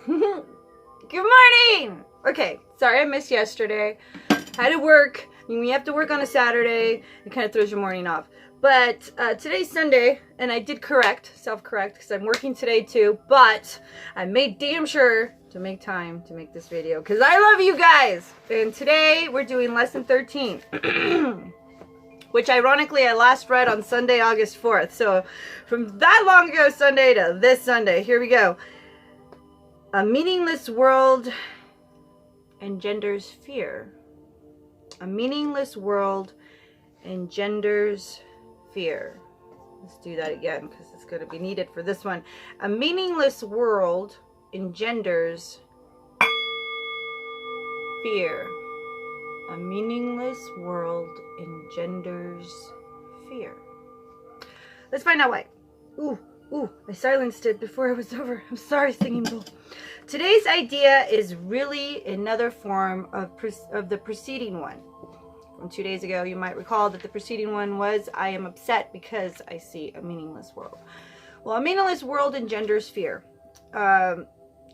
Good morning! Okay, sorry I missed yesterday. Had to work. When you have to work on a Saturday, it kind of throws your morning off. But today's Sunday, and I did self-correct, because I'm working today too, but I made damn sure to make time to make this video, because I love you guys! And today, we're doing lesson 13. Which ironically I last read on Sunday, August 4th. So from that long ago Sunday to this Sunday, here we go. A meaningless world engenders fear. A meaningless world engenders fear. Let's do that again because it's going to be needed for this one. A meaningless world engenders fear. A meaningless world engenders fear. Let's find out why. Ooh, I silenced it before it was over. I'm sorry, Singing Bowl. Today's idea is really another form of the preceding one. From 2 days ago, you might recall that the preceding one was, I am upset because I see a meaningless world. Well, a meaningless world engenders fear.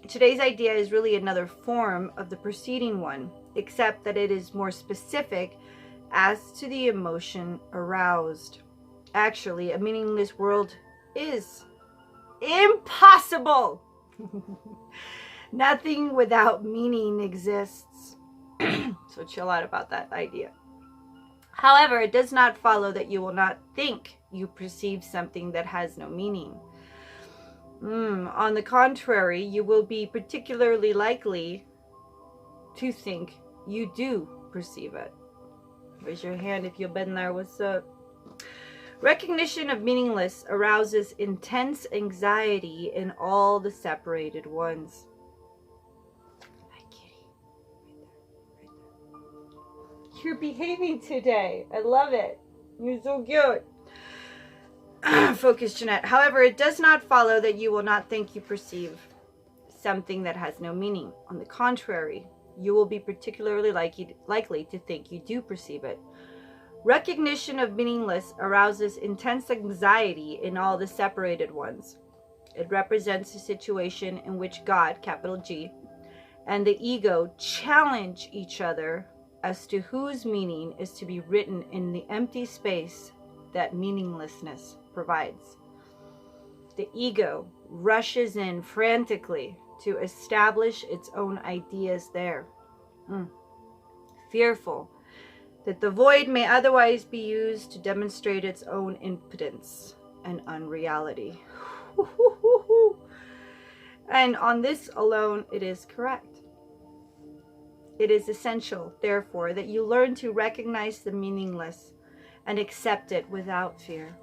Today's idea is really another form of the preceding one, except that it is more specific as to the emotion aroused. Actually, a meaningless world is impossible. Nothing without meaning exists. So chill out about that idea. However, it does not follow that you will not think you perceive something that has no meaning. On the contrary, you will be particularly likely to think you do perceive it. Raise your hand if you've been there. What's up? Recognition of meaningless arouses intense anxiety in all the separated ones. Hi, kitty. Right there. You're behaving today. I love it. You're so cute. Focus, Jeanette. However, it does not follow that you will not think you perceive something that has no meaning. On the contrary, you will be particularly likely to think you do perceive it. Recognition of meaningless arouses intense anxiety in all the separated ones. It represents a situation in which God, capital G, and the ego challenge each other as to whose meaning is to be written in the empty space that meaninglessness provides. The ego rushes in frantically to establish its own ideas there. Fearful that the void may otherwise be used to demonstrate its own impotence and unreality. And on this alone, it is correct. It is essential, therefore, that you learn to recognize the meaningless and accept it without fear.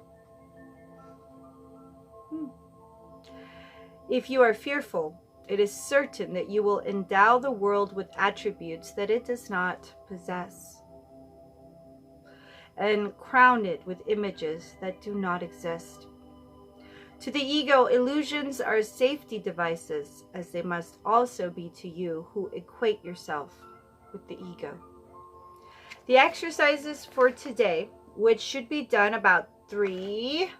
If you are fearful, it is certain that you will endow the world with attributes that it does not possess, and crown it with images that do not exist. To the ego, illusions are safety devices, as they must also be to you who equate yourself with the ego. The exercises for today, which should be done about 3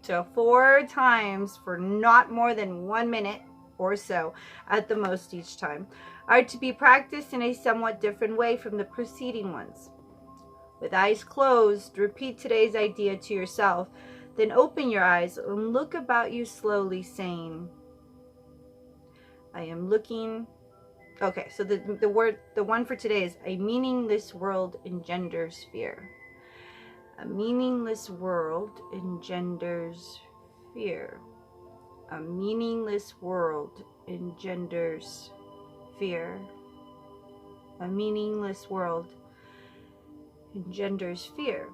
to 4 times for not more than 1 minute or so at the most each time, are to be practiced in a somewhat different way from the preceding ones. With eyes closed, repeat today's idea to yourself, then open your eyes and look about you slowly, saying, I am looking. Okay, so the one for today is, a meaningless world engenders fear. A meaningless world engenders fear. A meaningless world engenders fear. A meaningless world engenders fear.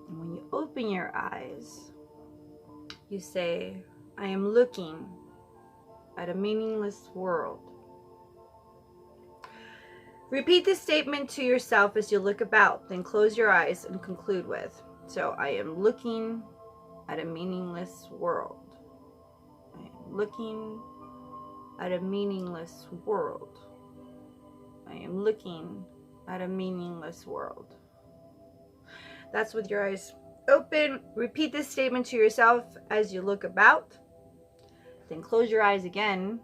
And when you open your eyes, you say, I am looking at a meaningless world. Repeat this statement to yourself as you look about, then close your eyes and conclude with, so I am looking at a meaningless world. I am looking at a meaningless world. I am looking at a meaningless world. That's with your eyes open. Repeat this statement to yourself as you look about. Then close your eyes again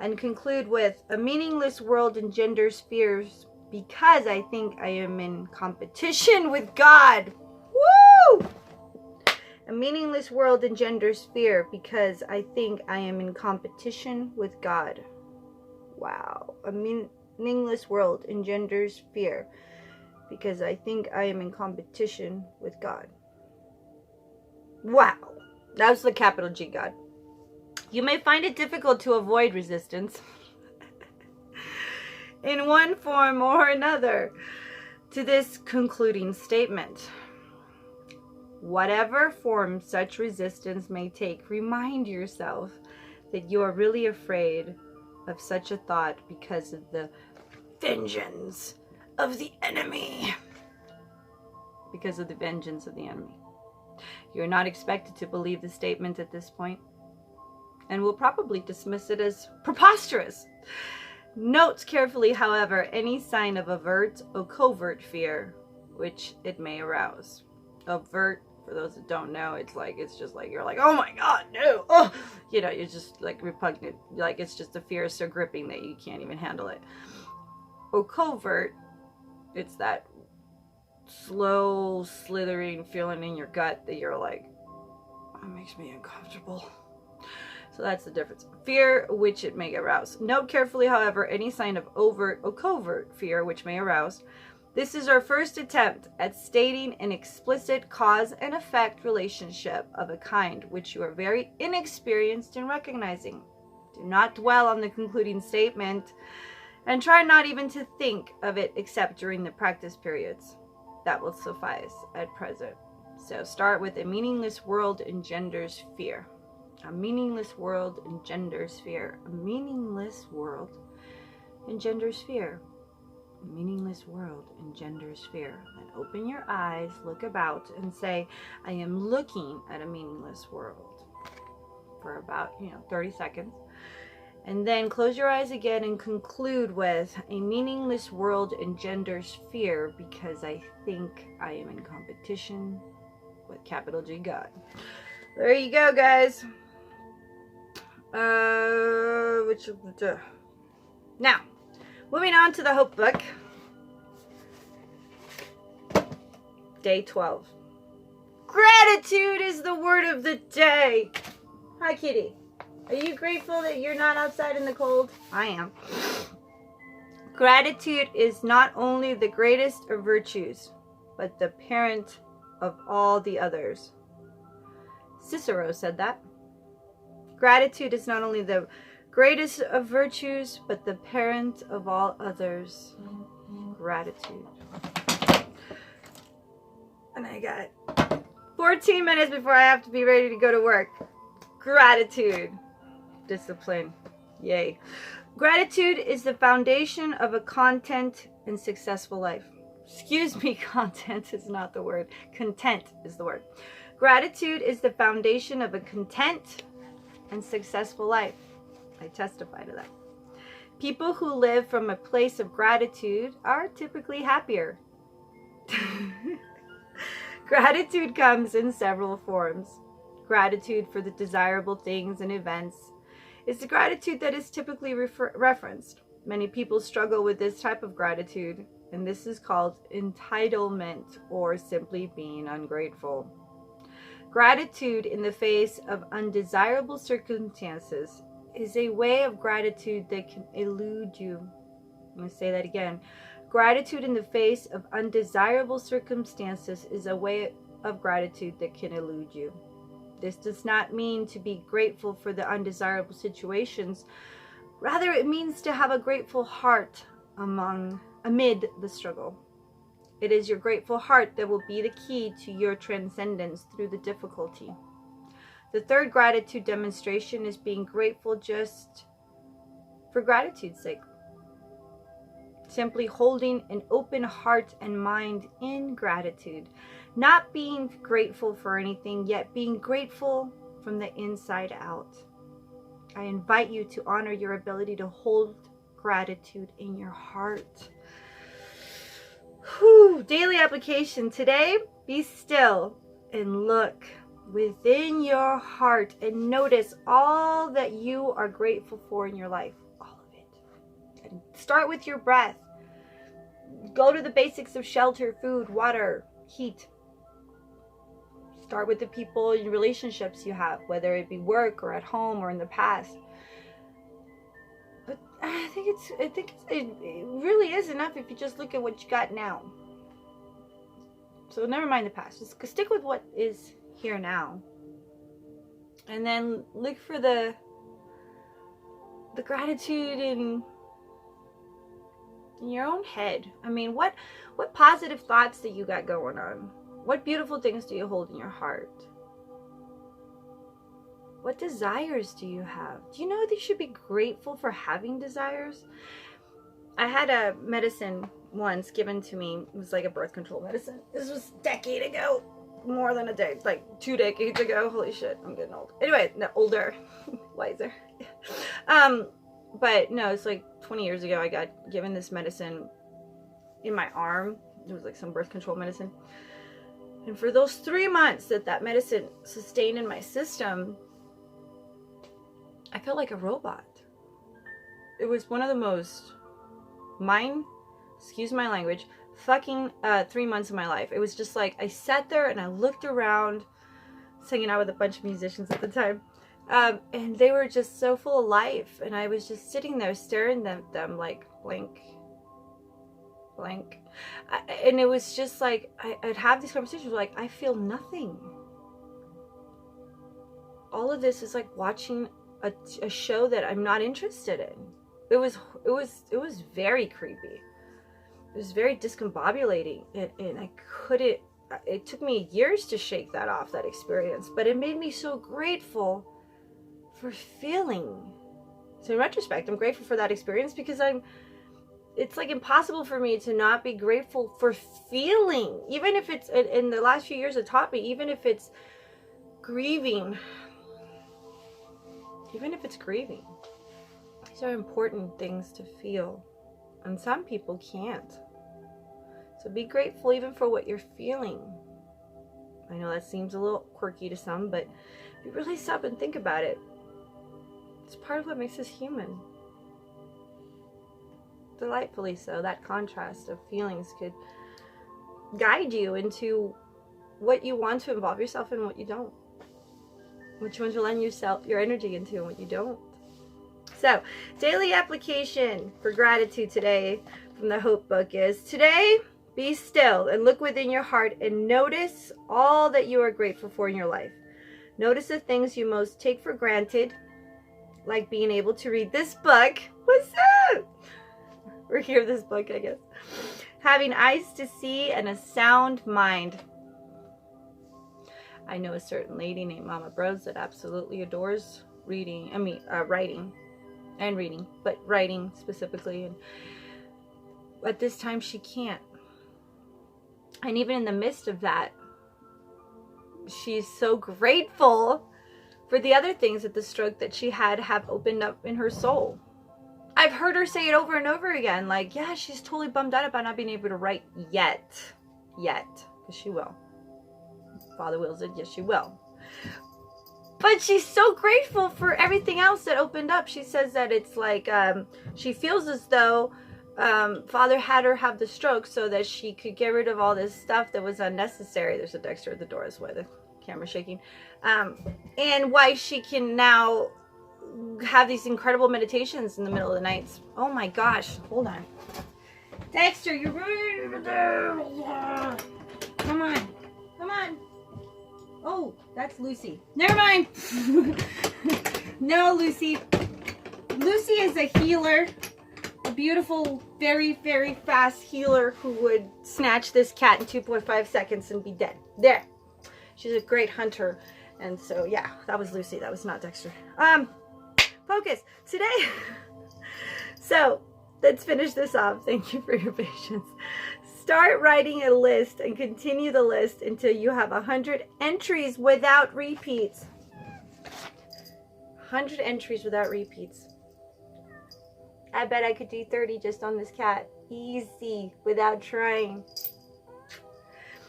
And conclude with, a meaningless world engenders fears because I think I am in competition with God. Woo! A meaningless world engenders fear because I think I am in competition with God. Wow. A meaningless world engenders fear because I think I am in competition with God. Wow. That was the capital G God. You may find it difficult to avoid resistance in one form or another to this concluding statement. Whatever form such resistance may take, remind yourself that you are really afraid of such a thought because of the vengeance of the enemy. Because of the vengeance of the enemy. You're not expected to believe the statement at this point, and will probably dismiss it as preposterous. Note carefully, however, any sign of overt or covert fear which it may arouse. Overt, for those that don't know, it's just like you're like, oh my God, no, oh, you're just like repugnant, like it's just the fear is so gripping that you can't even handle it. Or covert, it's that slow slithering feeling in your gut that you're like, that makes me uncomfortable. So that's the difference. Fear which it may arouse. Note carefully, however, any sign of overt or covert fear which may arouse. This is our first attempt at stating an explicit cause and effect relationship of a kind which you are very inexperienced in recognizing. Do not dwell on the concluding statement and try not even to think of it except during the practice periods. That will suffice at present. So start with a meaningless world engenders fear. A meaningless world engenders fear. A meaningless world engenders fear. A meaningless world engenders fear. And open your eyes, look about, and say, I am looking at a meaningless world for about 30 seconds. And then close your eyes again and conclude with, a meaningless world engenders fear because I think I am in competition with capital G God. There you go, guys. Now, moving on to the Hope Book. Day 12. Gratitude is the word of the day. Hi, kitty. Are you grateful that you're not outside in the cold? I am. Gratitude is not only the greatest of virtues, but the parent of all the others. Cicero said that. Gratitude is not only the greatest of virtues, but the parent of all others. Gratitude. And I got 14 minutes before I have to be ready to go to work. Gratitude. Discipline. Yay. Gratitude is the foundation of a content and successful life. Excuse me, content is not the word. Content is the word. Gratitude is the foundation of a content and successful life. I testify to that. People who live from a place of gratitude are typically happier. Gratitude comes in several forms. Gratitude for the desirable things and events is the gratitude that is typically referenced. Many people struggle with this type of gratitude, and this is called entitlement or simply being ungrateful. Gratitude in the face of undesirable circumstances is a way of gratitude that can elude you. I'm going to say that again. Gratitude in the face of undesirable circumstances is a way of gratitude that can elude you. This does not mean to be grateful for the undesirable situations. Rather, it means to have a grateful heart amid the struggle. It is your grateful heart that will be the key to your transcendence through the difficulty. The third gratitude demonstration is being grateful just for gratitude's sake. Simply holding an open heart and mind in gratitude. Not being grateful for anything, yet being grateful from the inside out. I invite you to honor your ability to hold gratitude in your heart. Daily application today. Be still and look within your heart and notice all that you are grateful for in your life. Start with your breath. Go to the basics of shelter, food, water, heat. Start with the people and relationships you have, whether it be work or at home or in the past. But I think it really is enough if you just look at what you got now. So never mind the past. Just stick with what is here now. And then look for the gratitude in your own head. I mean, what positive thoughts do you got going on? What beautiful things do you hold in your heart? What desires do you have? Do you know that you should be grateful for having desires? I had a medicine once given to me. It was like a birth control medicine. This was a decade ago. More than a decade, like 2 decades ago. Holy shit, I'm getting old. Anyway, no, older, wiser. But no, it's like 20 years ago I got given this medicine in my arm. It was like some birth control medicine. And for those 3 months that medicine sustained in my system, I felt like a robot. It was one of the most excuse my language, fucking 3 months of my life. It was just like I sat there and I looked around, hanging out with a bunch of musicians at the time, and they were just so full of life, and I was just sitting there staring at them like blank. And it was just like I'd have these conversations like, I feel nothing. All of this is like watching a show that I'm not interested in. It was very creepy. It was very discombobulating, and I couldn't. It took me years to shake that off, that experience, but it made me so grateful for feeling. So in retrospect, I'm grateful for that experience because it's like impossible for me to not be grateful for feeling, even if it's, in the last few years it taught me, even if it's grieving, these are important things to feel, and some people can't. So be grateful even for what you're feeling. I know that seems a little quirky to some, but if you really stop and think about it, it's part of what makes us human. Delightfully so. That contrast of feelings could guide you into what you want to involve yourself in and what you don't. Which ones you'll lend your energy into and what you don't. So, daily application for gratitude today from the Hope Book is, today, be still and look within your heart and notice all that you are grateful for in your life. Notice the things you most take for granted, like being able to read this book. What's up? Or hear this book, I guess. Having eyes to see and a sound mind. I know a certain lady named Mama Bros that absolutely adores writing and reading, but writing specifically. And at this time, she can't. And even in the midst of that, she's so grateful for the other things that the stroke that she had have opened up in her soul. I've heard her say it over and over again, like, yeah, she's totally bummed out about not being able to write yet, because she will. Father wills it, yes, she will. But she's so grateful for everything else that opened up. She says that it's like she feels as though Father had her have the stroke so that she could get rid of all this stuff that was unnecessary. There's a Dexter at the door, is why the camera's shaking. And why she can now have these incredible meditations in the middle of the nights. Oh my gosh, hold on. Dexter, you're ruining it. Come on. Oh, that's Lucy. Never mind. No, Lucy. Lucy is a healer. A beautiful, very, very fast healer who would snatch this cat in 2.5 seconds and be dead. There. She's a great hunter. And so, yeah, that was Lucy. That was not Dexter. Focus. Today. So, let's finish this off. Thank you for your patience. Start writing a list and continue the list until you have 100 entries without repeats. 100 entries without repeats. I bet I could do 30 just on this cat. Easy, without trying.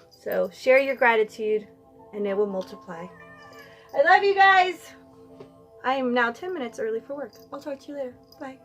So share your gratitude and it will multiply. I love you guys. I am now 10 minutes early for work. I'll talk to you later. Bye.